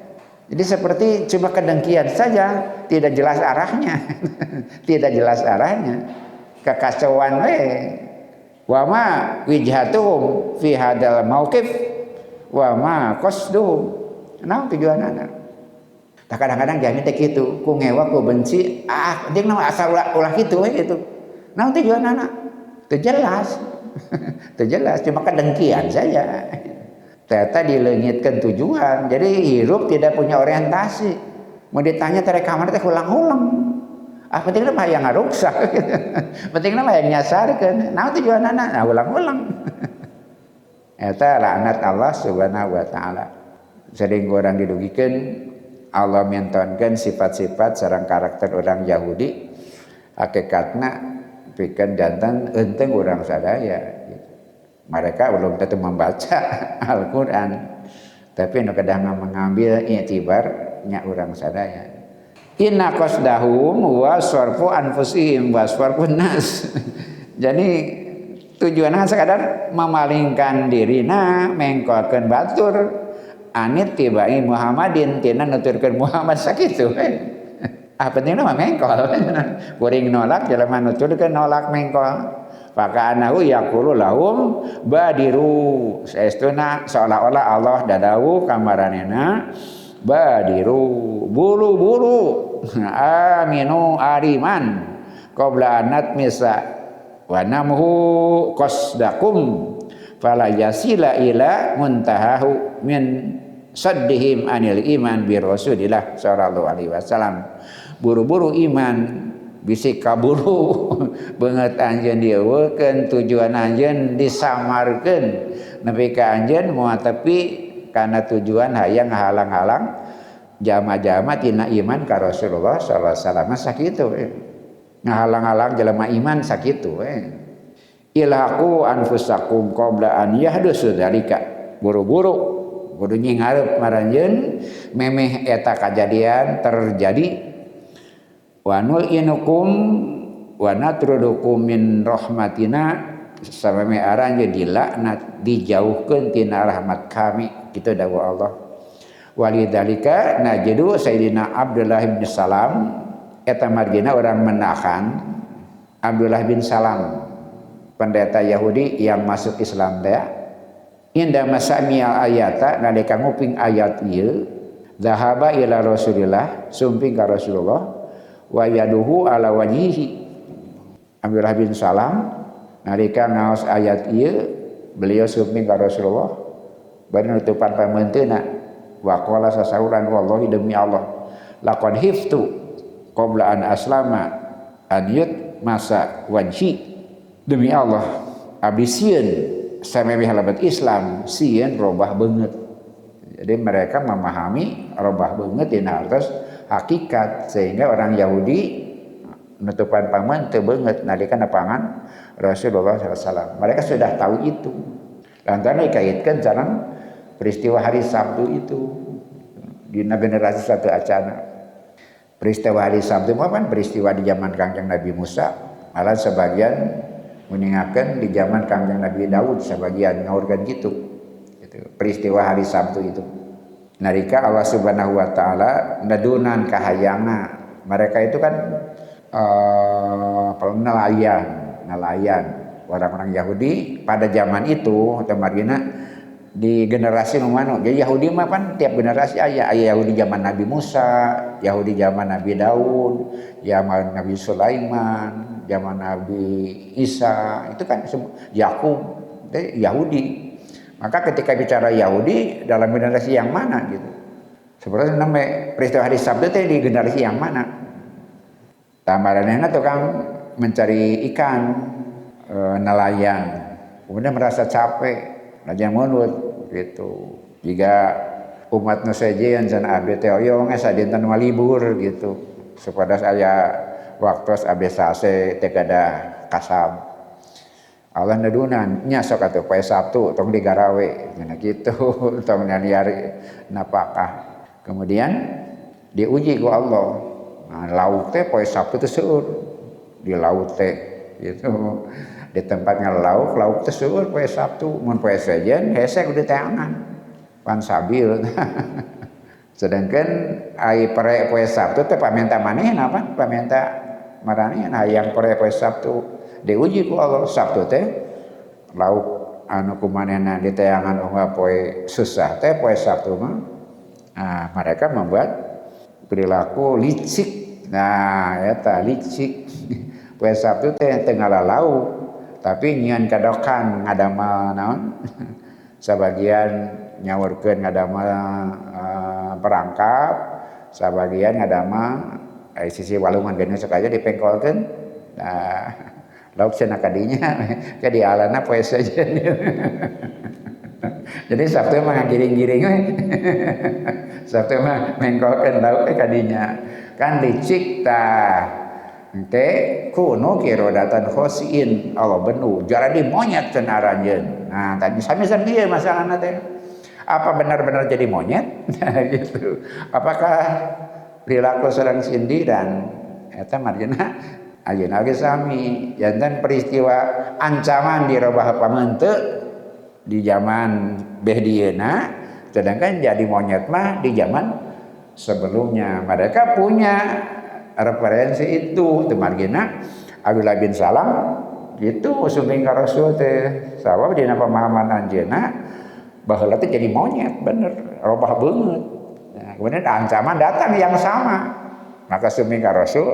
Jadi seperti cuma kedengkian saja, tidak jelas arahnya. Tidak jelas arahnya. Kekacauan we. Wa ma wijhatuhum fi hadal mauqif wa ma qasduhum. Naon tujuanana? Tah kadang-kadang jami teh kitu, ku ngewa ku benci, jeung naon asal ulah kitu we gitu. Naon tujuanana? Teu jelas. Teu jelas, cuma kedengkian saja. Ternyata dileungitkeun tujuan. Jadi hirup tidak punya orientasi. Mau ditanya tere kamar teh ulang-ulang. Pentingna mah yang ngaruksak. Pentingna mah yang nyasarkeun. Naon tujuanana? Nah ulang-ulang. Eta laknat Allah Subhanahu wa taala. Sering orang didugikeun Allah mentonkeun sifat-sifat sareng karakter orang Yahudi hakikatna pikeun janten eunteng urang sadaya. Mereka belum tentu membaca Al-Qur'an, tapi nu kadang mengambil i'tibarnya urang sadaya. Inna qasdahum wa sarfu anfusihim wa sarfun nas. Jadi tujuanna sekadar memalingkan dirina mengkolkeun batur anit tibai Muhammadin tina nuturkeun Muhammad sakitu. Pentingna mah mengkol. Kuring nolak jelema nuturkeun nolak mengkol. Faka'anahu yaqulu lahum badiru. Saestuna seolah-olah Allah dadawu kamaranena badiru buru-buru aminu ariman qabla anat misa wa namhu qasdakum fala yasila ila muntahahu min saddihim anil iman bi Rasulillah sallallahu alaihi wasallam. Buru-buru iman bisi kaburu beungeut anjeun dieuweukeun tujuan anjeun disamarkeun nepi ka anjeun moal tepi kana tujuan hayang ngahalang-halang jama-jama tina iman ka Rasulullah sallallahu alaihi wasallam sakitu ngahalang-halang jelema iman sakitu ilhaqu anfusakum qabla an yahdusu dzalika buru-buru kudu nyingarep maranjeun memeh eta kajadian terjadi wa inukum wa natrudukum min rahmatina sameme aranje dilaknat dijauhkeun tina rahmat kami kitu dawuh Allah. Walidzalika najidu Sayyidina Abdullah bin Salam eta margina orang menahan Abdullah bin Salam pendeta Yahudi yang masuk Islam teh inda masami'a ayata nalika nguping ayat ieu zahaba ila Rasulillah sumping ka Rasulullah wa yaduhu ala wajhihi. Abdullah bin Salam nalika ngaos ayat ieu beliau sumping ka Rasulullah bari nutupan pameunteuna wa qala sasauran wallahi demi Allah laqad hiftu qabla an aslama an yut masa wajhi demi Allah abdi sieun samemeh halabat Islam sieun robah beungeut. Jadi mereka memahami robah beungeut dina artos hakikat sehingga orang Yahudi nutupan paman teu beungeut nalika nepangan Rasulullah SAW. Mereka sudah tahu itu. Lantaran dikaitkan sareng peristiwa hari Sabtu itu di generasi satu acana. Peristiwa hari Sabtu mah kan peristiwa di zaman Kangjeng Nabi Musa, malah sebagian meningakeun di zaman Kangjeng Nabi Daud sebagian ngaurkeun gitu. Peristiwa hari Sabtu itu. Nalika Allah Subhanahu wa taala nadunan kahayangna. Mereka itu kan nelayan orang-orang Yahudi pada zaman itu atau margina di generasi numanu. Jadi Yahudi mah kan tiap generasi aya Yahudi zaman Nabi Musa, Yahudi zaman Nabi Daud, zaman Nabi Sulaiman, zaman Nabi Isa, itu kan Yakub, Yahudi. Maka ketika bicara Yahudi dalam generasi yang mana gitu. Sebenarnya namanya peristiwa hari Sabtu itu di generasi yang mana? Tamaranena tukang mencari ikan, nelayan. Kemudian merasa capek, lajang munut gitu. Jika umat nu sejeun cenah abdi teh oyong sadinten libur gitu. Supaya saya waktu abdi sase teh kada kasab. Allah nadunan nya sok atuh poe Sabtu tong digarawe cenah kitu tong nyariari napakah. Kemudian diuji ku Allah. Nah, lauk teh poe Sabtu teh seueur di laut teh gitu. Di tempatnya lauk teh seueur poe Sabtu mun poe sejen hese kudu teangan pan sabil. Sedangkan ai pare poe Sabtu teh pamenta manehna apa? Pamenta marane hayang pare poe Sabtu. Diuji ku Allah Sabtu teh lauk anu kumanehna diteangan unggah poe susah teh poe Sabtu mah. Nah, mereka membuat perilaku licik. Nah, eta licik. Poe Sabtu teh teu ngalalau tapi nyieun kadokan ngadamel naon? Sabagian nyaurkeun ngadamel perangkap, sabagian ngadamel sisi walungan geuning sok aja dipengkolkeun. Nah, lauk cenah kadinya ke dialana poe sejen. Jadi Sabtu mah giring-giring we. Sabtu mah mengkolkeun lauk kadinya. Kan licik tah. Teh kuno kirodatan khosiin Allah benu jadi monyet cenah aranjeun. Nah, tadi sami-sami ieu masalahna teh. Apa benar-benar jadi monyet? Gitu. Apakah perilaku seorang sindiran? Eta marjana ayeuna ge sami. Janten peristiwa ancaman dirobah pamenteuk di zaman beh dieuna, sedangkan jadi monyet mah di zaman sebelumnya. Mereka punya referensi itu temargina Abdullah bin Salam gitu suming ka Rasul teh sabab dina pemahaman anjeunna baheula teh jadi monyet bener robah beungeut. Nah, kemudian ancaman datang yang sama maka suming ka Rasul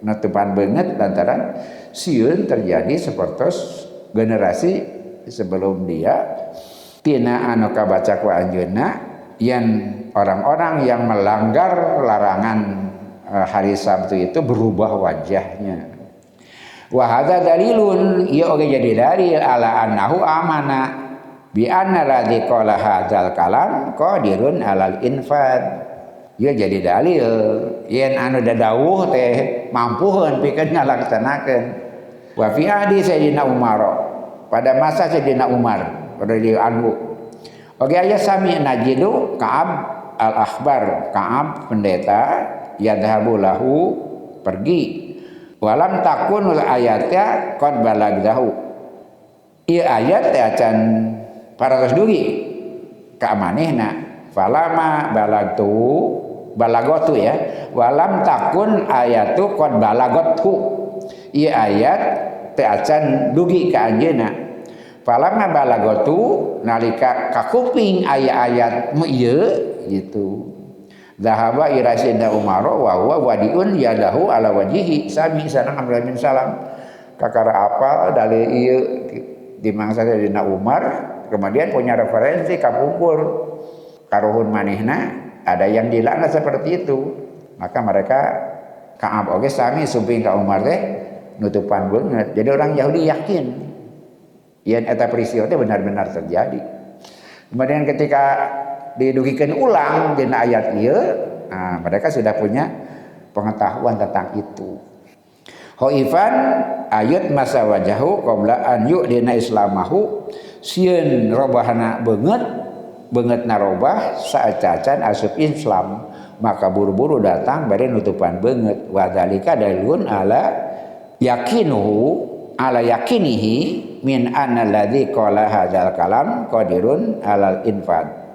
nutupan beungeut lantaran sieun terjadi sapertos generasi sebelum dia tina anu kabaca ku anjeunna yen orang-orang yang melanggar larangan hari Sabtu itu berubah wajahnya. Wa hadza dalilun ieu oge jadi dalil ala annahu amana bi anna ladzi qala hadzal kalam qadirun alal infad. Ieu jadi dalil yen anu dadawuh teh mampuheun pikeun ngalaksanakeun. Wa fi hadis Sayyidina Umar pada masa Sayyidina Umar radhiyallahu anhu. Oge aya sami najidu Ka'ab al-Akhbar, Ka'ab pendeta yadhabu lahu pergi walam takunul ayatnya qad balagdahu ieu ayat teh acan paratos dugi ka manehna falama balagotu ya walam takun ayatu qad balagothu ieu ayat teh acan dugi ka anjeunna falama balagotu nalika ka kuping aya-ayat mu ieu gitu. Zahaba ila Sayyidina Umar wa huwa wadiun yadahu ala wajhihi sami sana Abdullah bin Salam kakara apa dalil ieu di mangsa Sayyidina Umar kemudian punya referensi kapungkur karuhun manehna ada yang dilaknat seperti itu maka mereka Ka'ab oge sami sumping ka Umar teh nutupan beungeut jadi orang Yahudi yakin yen eta peristiwa teh benar-benar terjadi kemudian ketika didugikeun ulang dina ayat ieu nah, mereka sudah punya pengetahuan tentang itu. Khaifan ayat masa wajahu qabla an yu'dina islamahu sieun robahna beungeutna robah saacacan asup Islam maka buru-buru datang bari nutupan beungeut wa dzalika dalilun ala yakinihi min anna alladzi qala hadzal kalam qadirun alal infad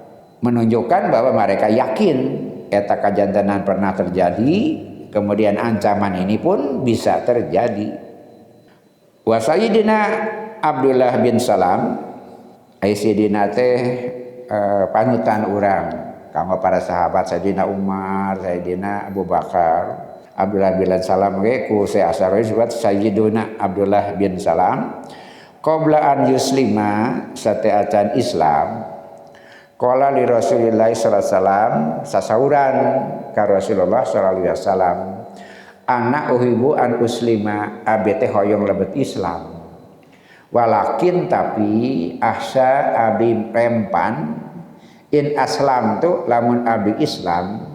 menunjukkan bahwa mereka yakin eta kajantenan pernah terjadi kemudian ancaman ini pun bisa terjadi. Wa sayyidina Abdullah bin Salam sayyidina teh panutan urang kanggo para sahabat Sayyidina Umar, Sayyidina Abu Bakar, Abdullah bin Salam ge ku seasar disebut Sayyiduna Abdullah bin Salam qabla an yuslima sateacan Islam qala li Rasulillah sallallahu alaihi wasallam sasauran ka Rasulullah sallallahu alaihi wasallam ana uhibu an uslima abi teh hoyong lebet Islam walakin tapi ahsa abi rempan in aslam tu lamun abi Islam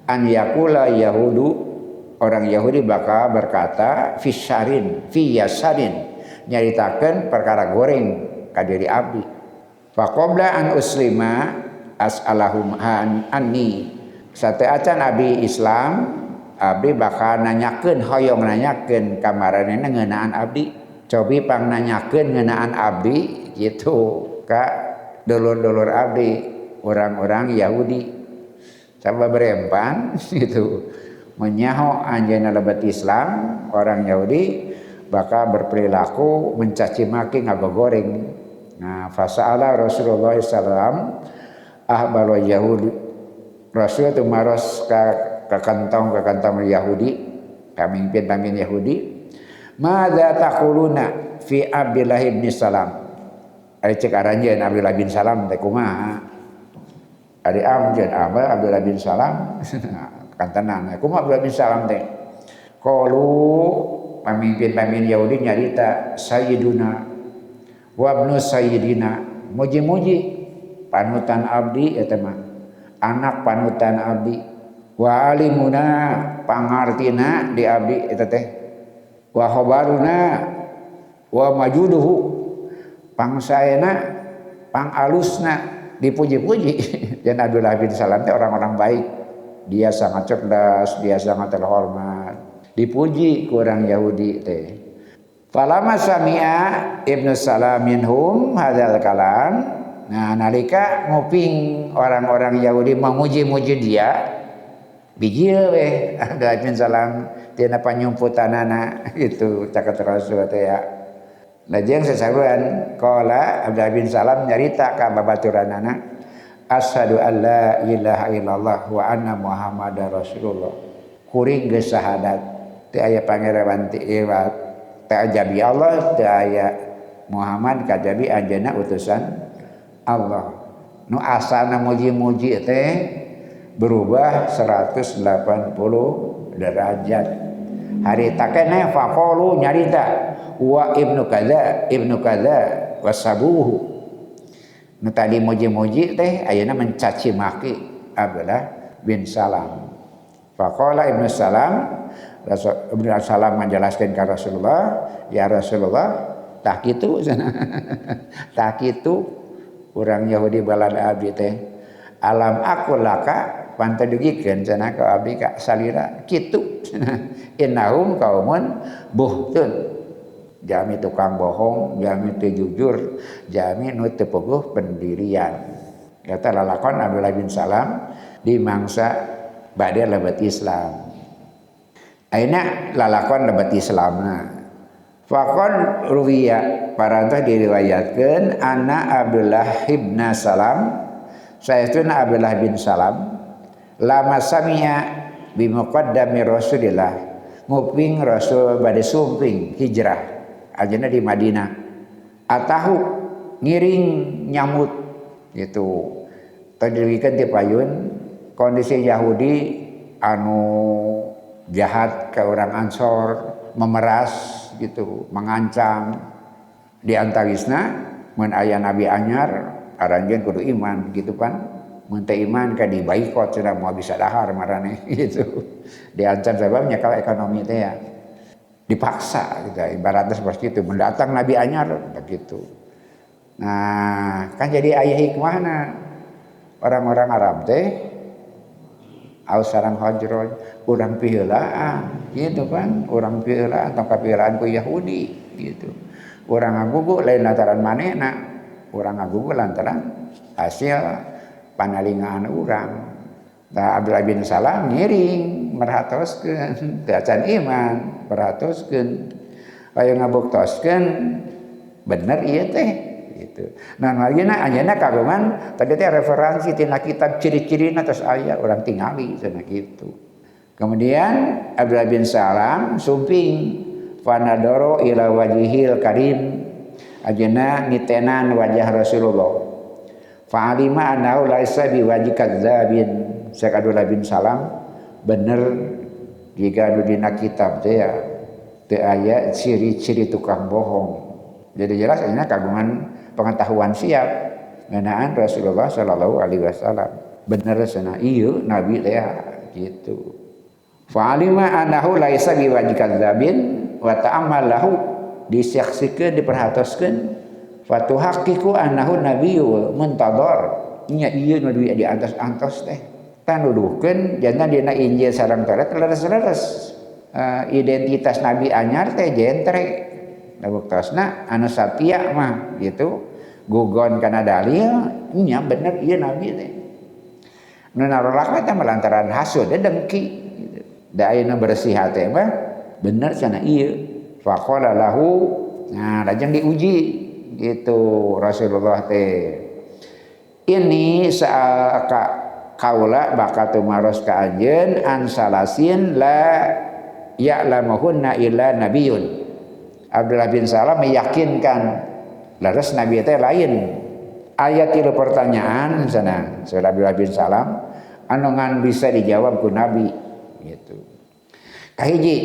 an yakula yahudu orang Yahudi bakal berkata fi yasarin nyaritakeun perkara goreng ka diri abdi faqobla an uslima as'alahum anni sateacan abi Islam abdi bakal nanyakeun hoyong nanyakeun ka maranehna ngeunaan abdi cobi pang nanyakeun ngeunaan abdi gitu ka dulur-dulur abdi orang-orang Yahudi sabab berempan gitu menyaho anjeunna lebet Islam orang Yahudi bakal berperilaku mencaci maki ngagogoreng. Nah, fasa'ala Rasulullah sallallahu ahbal Yahudi. Rasul itu maros ke kantong Yahudi, pemimpin Yahudi. Madza taquluna fi Abdullah bin Salam? Ari cek aranjeun Abdullah bin Salam teh kumaha? Ari amjeun Abdullah bin Salam kantenan. Kumaha Abdullah bin Salam teh? Qalu pemimpin Yahudi nyarita sayyiduna wa ibnu sayyidina muji-muji panutan abdi eta mah anak panutan abdi, wa alimuna pangartina di abdi eta teh, wa khabaruna wa majuduhu pangsaena pangalusna dipuji-puji. Dan Abdullah bin Salam teh orang-orang baik, dia sangat cerdas, dia sangat terhormat, dipuji ku orang Yahudi teh. Falama sami'a Ibnu Salam minhum hadzal kalam. Nah, nalika nguping orang-orang Yahudi memuji-muji dia, bijil we Abdullah bin Salam tina panyumputanana gitu caket Rasul teh ya. Lajeng sasaruan qala Abdullah bin Salam nyarita ka babaturanana, asyhadu an la ilaha illallah wa anna muhammadar rasulullah. Kuring geus syahadat teu aya pangeran teu ajabi Allah, teu aya Muhammad kajabi anjeunna utusan Allah. Nu asalna muji-muji teh berubah 180 derajat. Harita keneh faqalu nyarita wa ibnu kadza wasabuhu. Nu tadi muji-muji teh ayeuna mencaci maki Abdullah bin Salam. Faqala Ibnu Salam, Ibnu Salam menjelaskan ke Rasulullah, ya Rasulullah, tak kitu cenah. Tak kitu urang Yahudi balada abdi teh. Alam aku laka pantadugikeun cenah ka abdi ka salira kitu cenah. Innahum qaumun buhtun. Jami tukang bohong, jami teu jujur, jami nu teu puguh pendirian. Kata lalakon Abdullah bin Salam di mangsa bade lebat Islam. Aina lalakon lebat Islamna. Faqad ruwiya parantah diriwayatkeun anna Abdullah bin Salam saestuna Abdullah bin Salam lama sami'a bi muqaddami Rasulillah nguping Rasul bade sumping hijrah ajeuna di Madinah atahu ngiring nyambut gitu tadirikan ti payun kondisi Yahudi anu jahat ke orang Ansor, memeras gitu, mengancam di antawisna mun aya nabi anyar aranjeun kudu iman gitu pan, mun teu iman ka dibaikot cenah moal bisa dahar marane gitu. Diancam sebabnya kalau ekonomi teh ya dipaksa gitu, ibaratnya seperti itu, mendatang nabi anyar begitu. Nah, kan jadi aya hikmahna orang-orang Arab teh Aus sareng Hajraj urang piheulaan gitu kan, urang piheulaan atau kapieulaan ku Yahudi gitu. Urang ngagugu lain lantaran manehna, urang ngagugu lantaran hasil panalingaan urang. Nah, Abdullah bin Salam ngiring merhatoskeun teu acan iman, merhatoskeun aya ngabuktoskeun bener ieu teh gitu. Nah, margina anjeunna kagungan tadi teh referensi tina kitab ciri-cirina tos aya urang tingali cenah kitu. Kemudian Abdullah bin Salam sumping fanadoro ila wajhil karim, ajeuna nitenan wajah Rasulullah. Fa'alima annahu laisa biwajhi kadzabin. Syekh Abdullah bin Salam bener jika anu dina kitab teh ya teu aya ciri-ciri tukang bohong. Jadi jelas ayeuna kagungan pengetahuan siap ngeunaan Rasulullah sallallahu alaihi wasallam. Bener cenah ieu nabi teh gitu. Fa'alima annahu laisa biwajhi kadzabin wa ta'ammal lahu disyaksikeun diperhatoskeun fatuhaqqiqu annahu nabiyyu muntadhar. Nya ieu nu di antos-antos teh. Tan nuduhkeun jangan dina Injil sareng Taurat leres-leres. Identitas nabi anyar teh jentre. Nabuktosna anu satia mah gitu. Gugon kana dalil nya bener ieu nabi teh. Nu narolak teh melantaran hasud dengki gitu. Da ayeuna bersih hate mah bener cenah ieu. Faqala lahu, nah lajeng diuji gitu Rasulullah teh. Ini saaka kaula bakatu maros ka anjeun an salasin la ya'lamuhunna illa nabiyyun. Abdullah bin Salam meyakinkan laras nabi teh lain. Aya tilu pertanyaan sana saudara Abdullah bin Salam anu ngan bisa dijawab ku nabi gitu. Kahiji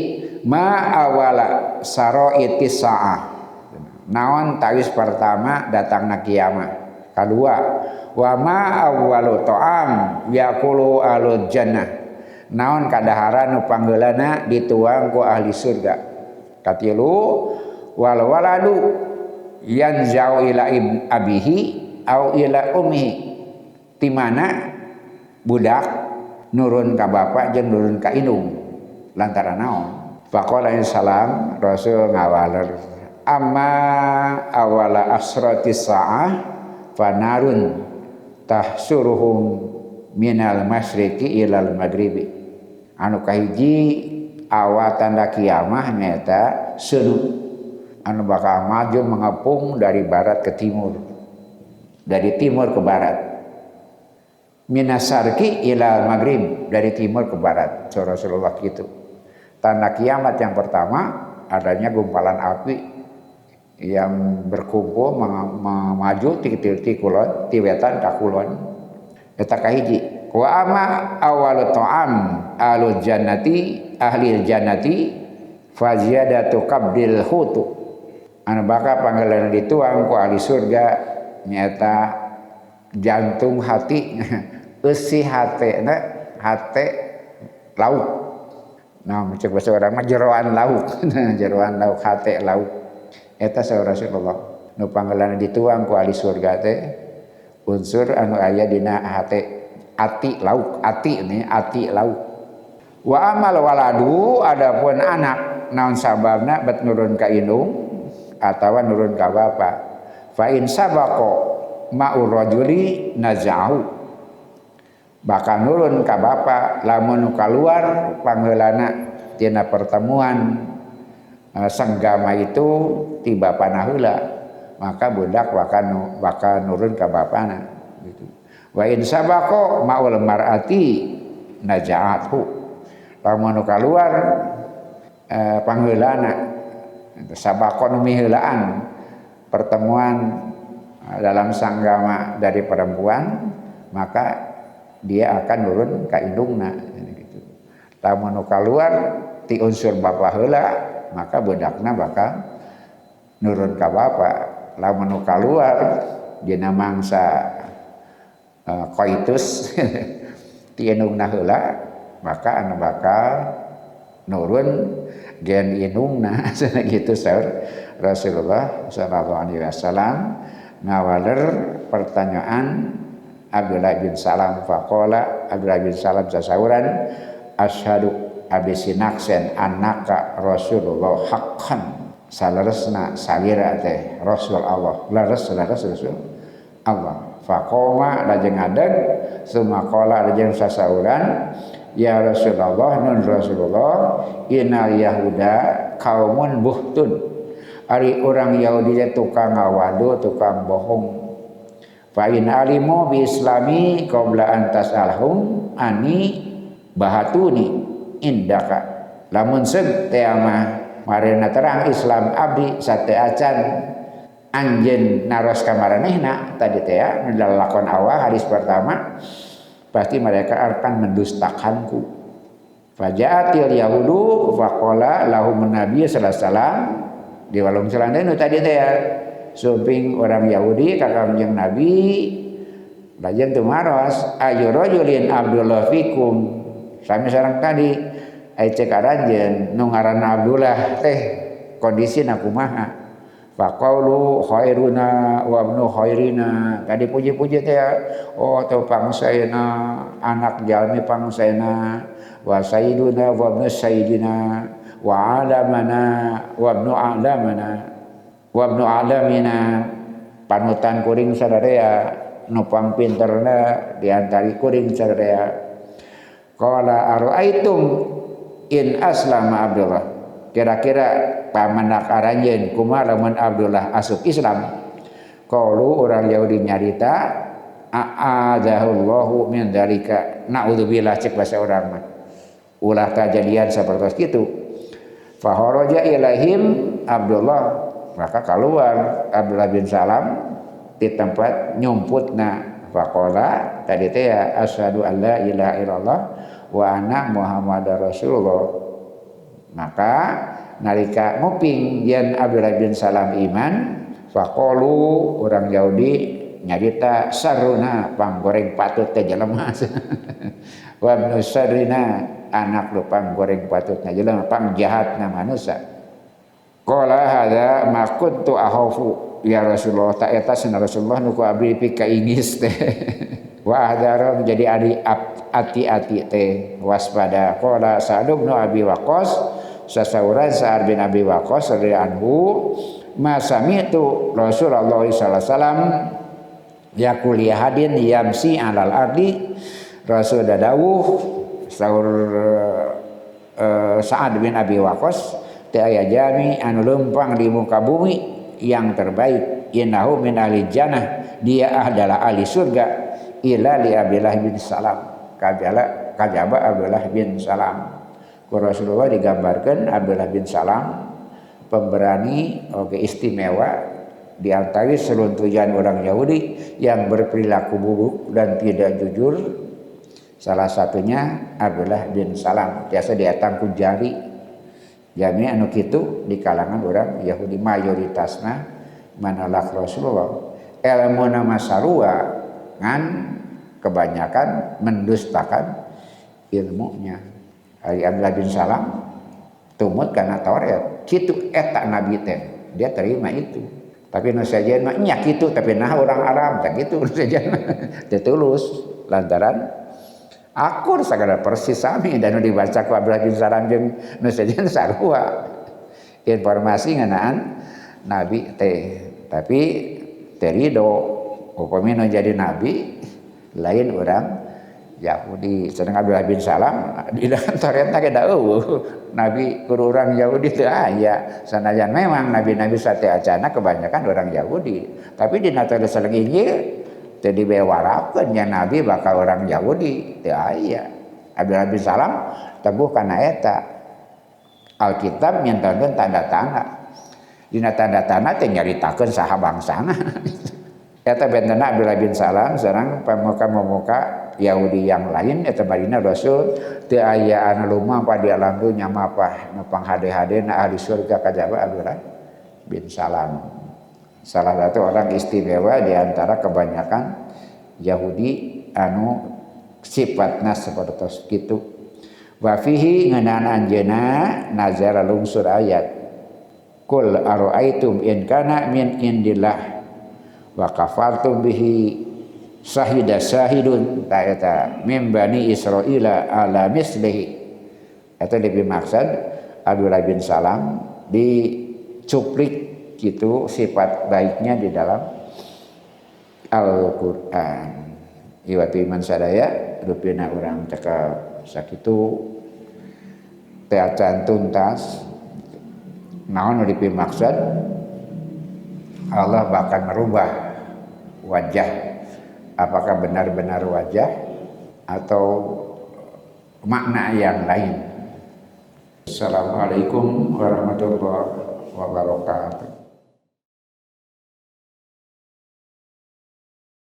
ma awala saraitis saah. Naon tawis pertama datangna kiamat. Kedua wa ma awwalu ta'am yaqulu alul jannah naon kadahara nu panggeulana dituang ku ahli surga katilu wal waladu yanzau ila abihi au ila ummihi ti mana budak nurun ka bapa jeung nurun ka indung lantaran naon faqala salam rasul ngawaler amma awala asratis saah fanarun tahsuruhum minal masyriqi ilal maghribi anu kahiji awal tanda kiamah nyata seudeuh anu bakal maju mengepung dari barat ke timur dari timur ke barat minasarqi ilal maghrib dari timur ke barat Rasulullah gitu tanda kiamat yang pertama adanya gumpalan api yang berkumpul maju ti kulon ti wetan ka kulon eta kahiji wa ama awalu ta'am alul jannati ahli jannati faziyadatu qabdil hutu anu bakal panggeulana dituang ku ahli surga nyata jantung hati eusi hatena hate lauk nah cek bahasa urang mah jeroan lauk jeroan lauk hate lauk eta saur Rasulullah nu panggeulana dituang ku ahli surga teh unsur anu aya dina hate ati lauk ati ini ati lauk wa amal waladu adapun anak naon sababna bet nurun ka indung atawa nurun ka bapa fa in sabaqo ma'ur rajuli nazahu bakal nurun ka bapa lamun kaluar panggeulana tina pertemuan senggama itu ti bapana heula maka budak bakal nurun ka bapana gitu wa in sabaqo ma'ul mar'ati najaathu lamun kaluar pangheulana sabaqo nu miheulaan pertemuan dalam sanggama dari perempuan maka dia akan nurun ka indungna gitu lamun kaluar ti unsur bapa heula maka budakna bakal nurun ka bapa lamun kaluar dina mangsa koitus ti indungna heula maka anu bakal nurun gen indungna gitu saur Rasulullah sallallahu alaihi wasallam ngawaler pertanyaan Abdullah bin Salam faqala Abdullah bin Salam sasauran asyhadu abisinaksen annaka Rasulullah haqqan salaresna salira teh Rasul Allah lares Rasul Allah faqoma lajeng ngadeg sumaqala lajeng sasauran ya Rasulullah nun Rasulullah innal yahuda kaumun buhtun ari orang Yahudi tukang ngawado tukang bohong fa in alimu bi islami qabla an tasalhum ani bahatuni indaka lamun seug teh mah marena terang Islam abdi sate acan anjeun naros ka maranehna tadi teh lakon awal hadis pertama pasti mereka akan mendustakanku fajaatil yahudu faqala lahum nabiy sallallahu alaihi wasallam di walung selandeun tadi teh suping orang Yahudi ka kanjeng Nabi lajeng teu maros ayu rajulin Abdullah fikum sami sareng tadi ai cek aranjeun nu ngaranna Abdullah teh kondisina kumaha faqaulu khairuna wa ibnu khairina tadi puji-puji teh oh teu pangsaena anak jalmi pangsaena wa sayyiduna wa ibnu sayyidina wa alamana wa ibnu alamana wa ibnu alamina panutan kuring sadarea nupang pinterna diantari kuring sadarea qala ara'aitum in aslama Abdullah kira-kira pamanak aranjeun kumaha lamun Abdullah asup Islam qalu orang Yahudi nyarita a'adzahullahu min dzalika naudzubillah cek bahasa urang mah ulah kejadian sapertos kitu faharaja ilaihim Abdullah maka keluar Abdullah bin Salam di tempat nyumputna faqala tadi teh asyhadu alla ilaha illallah wa anna muhammadar rasulullah maka nalika nguping yen Abdullah bin Salam iman faqalu orang Yahudi nyarita saruna panggoreng patut teh jelema wa ibnu sarrina anak lu panggoreng patutna jelema pangjahatna manusia qala hadza ma kuntu akhafu ya Rasulullah ta eta sana Rasulullah nu ku abdi pika ingis teh wa hadara menjadi hati-hati teh waspada qala Sa'd bin Abi Waqqas sasauran Sa'ad bin Abi Waqqas radhiyallahu anhu ma sami'tu Rasulullah sallallahu alaihi wasallam yaqul hadin yamsi alal ardi Rasul dawuh saur Sa'ad bin Abi Waqqas teu aya jami anu lempang di muka bumi yang terbaik innahu min ahli jannah dia adalah ahli surga ila li Abdullah bin Salam kajaba Abdullah bin Salam ku Rasulullah digambarkan Abdullah bin Salam pemberani istimewa di antara seruntuhan orang Yahudi yang berperilaku buruk dan tidak jujur. Salah satunya Abdullah bin Salam biasa diatang ku jari jami anu kitu di kalangan orang Yahudi mayoritasna manalak Rasulullah ilmu nama sarua ngan kebanyakan mendustakan ilmunya. Hari Abdullah bin Salam tumut karena Taurat kitu eta nabi teh dia terima itu tapi nu sajeun mah nya kitu tapi nah orang Arab teh kitu nu sajeun teh tulus lantaran akur sagala persis sami dan dibaca ku Abdullah bin Salam jeung nu sajeun sarua informasi ngeunaan nabi teh tapi terido upami nu jadi nabi lain orang Yahudi sedang Abdullah bin Salam di dalam Tauratna ge da nabi ku urang Yahudi teu aya sanajan memang nabi-nabi sate acana kebanyakan orang Yahudi tapi di Taurat sareng Injil teu dibewarapkeun nya nabi bakal orang Yahudi teu aya. Abdullah bin Salam teguh kana eta Alkitab nyentuhkeun tanda-tanda dina tanda-tanda teh nyaritakeun saha bangsana eta bentena Abdullah bin Salam sareng pemuka-pemuka Yahudi yang lain eta badina Rasul teu aya anu lumampah di alam dunya mapah nu panghade-hadena ahli surga kajaba Abdullah bin Salam. Salah satu orang istimewa di antara kebanyakan Yahudi anu sifatna sapertos kitu. Wa fihi ngeunaan anjeunna nazara lungsur ayat. Qul ara'aitum in kana min indillah wa kafartum bihi sahida sahidun ta'ata min bani Israila ala mislihi. Itu lebih maksud Abdullah bin Salam dicuplik gitu sifat baiknya di dalam Al-Qur'an. Iwatu iman sadaya rupina urang cekap sakitu teu acan tuntas naon nu dipimaksud Allah bakal merubah wajah. Apakah benar-benar wajah atau makna yang lain. Assalamualaikum warahmatullahi wabarakatuh.